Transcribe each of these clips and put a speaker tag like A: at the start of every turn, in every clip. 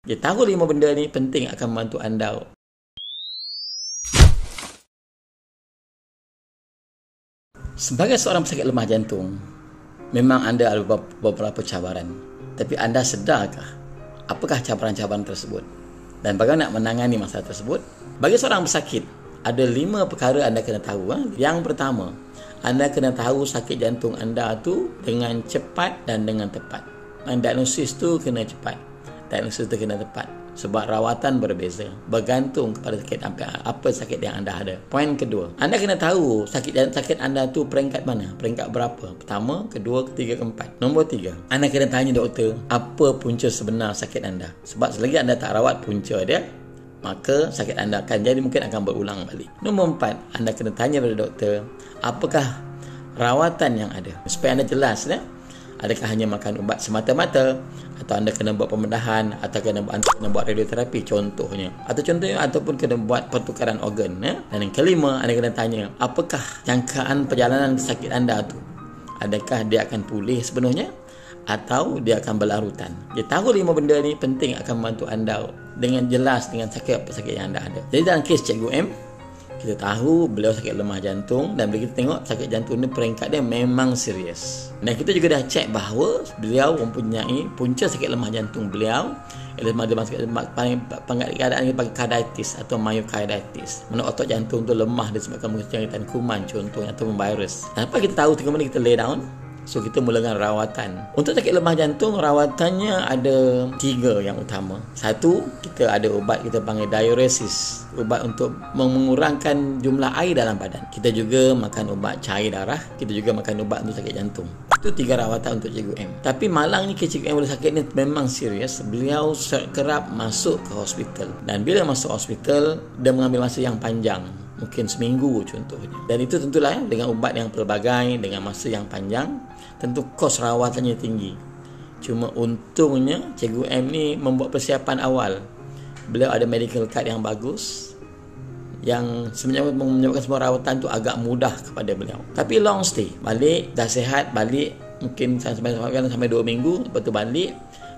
A: Dia tahu 5 benda ni penting akan membantu anda. Sebagai seorang pesakit lemah jantung, memang anda ada beberapa cabaran. Tapi anda sedarkah apakah cabaran-cabaran tersebut? Dan bagaimana nak menangani masalah tersebut? Bagi seorang pesakit, ada 5 perkara anda kena tahu. Yang pertama, anda kena tahu sakit jantung anda tu dengan cepat dan dengan tepat. Diagnosis tu kena cepat, diagnosis tu kena tepat. Sebab rawatan berbeza, bergantung kepada apa sakit yang anda ada. Poin kedua, anda kena tahu sakit anda tu peringkat mana, peringkat berapa. Pertama, kedua, ketiga, keempat. Nombor 3, anda kena tanya doktor apa punca sebenar sakit anda. Sebab selagi anda tak rawat punca dia, maka sakit anda mungkin akan berulang balik. Nombor 4, anda kena tanya pada doktor apakah rawatan yang ada, supaya anda jelas adakah hanya makan ubat semata-mata, atau anda kena buat pembedahan, atau kena buat radioterapi contohnya, ataupun kena buat pertukaran organ. Dan yang kelima, anda kena tanya apakah jangkaan perjalanan sakit anda tu, adakah dia akan pulih sepenuhnya atau dia akan berlarutan. Dia tahu 5 benda ni penting akan membantu anda dengan jelas dengan sakit yang anda ada. Jadi dalam kes Cikgu M, kita tahu beliau sakit lemah jantung, dan bila kita tengok sakit jantung ni peringkat dia memang serius. Dan kita juga dah cek bahawa beliau mempunyai punca sakit lemah jantung beliau ialah keadaan dipanggil carditis atau myocarditis. Mana otot jantung tu lemah disebabkan jangkitan kuman contohnya atau virus. Dan apa kita tahu kemudian kita lay down, so kita mulakan rawatan. Untuk sakit lemah jantung, rawatannya ada 3 yang utama. 1, kita ada ubat kita panggil diuresis, ubat untuk mengurangkan jumlah air dalam badan. Kita juga makan ubat cair darah, kita juga makan ubat untuk sakit jantung. Itu 3 rawatan untuk Cikgu M. Tapi malang ni Cikgu M boleh sakit ni memang serius. Beliau kerap masuk ke hospital, dan bila masuk hospital dia mengambil masa yang panjang, mungkin seminggu contohnya. Dan itu tentulah dengan ubat yang pelbagai, dengan masa yang panjang, tentu kos rawatannya tinggi. Cuma untungnya Cikgu M ni membuat persiapan awal. Beliau ada medical card yang bagus, yang sebenarnya menyebabkan semua rawatan tu agak mudah kepada beliau. Tapi long stay, balik dah sihat, balik mungkin sampai 2 minggu, lepas tu balik.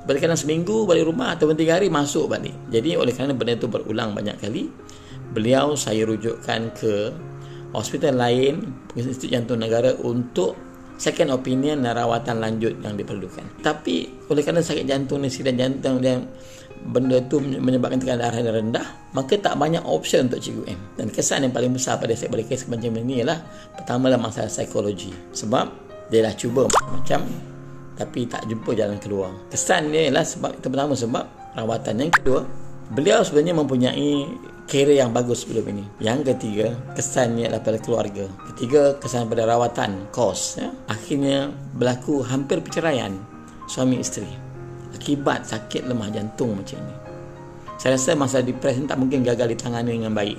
A: Balik kadang seminggu balik rumah, atau 3 hari masuk balik. Jadi oleh kerana benda tu berulang banyak kali, beliau saya rujukkan ke hospital lain, Institut Jantung Negara, untuk second opinion dan rawatan lanjut yang diperlukan. Tapi oleh kerana sakit jantung ni, sidang jantung yang benda tu menyebabkan tekanan darah yang rendah, maka tak banyak option untuk Cikgu M. Dan kesan yang paling besar pada saya pada kes macam ini ialah, pertama lah masalah psikologi. Sebab dia dah cuba macam tapi tak jumpa jalan keluar. Kesan dia ialah sebab itu pertama, sebab rawatan. Yang kedua, beliau sebenarnya mempunyai karier yang bagus sebelum ini. Yang ketiga, kesannya adalah pada keluarga. Ketiga, kesan pada rawatan, kos. Akhirnya berlaku hampir perceraian suami isteri akibat sakit lemah jantung macam ini. Saya rasa masalah depresi tak mungkin gagal ditangani dengan baik.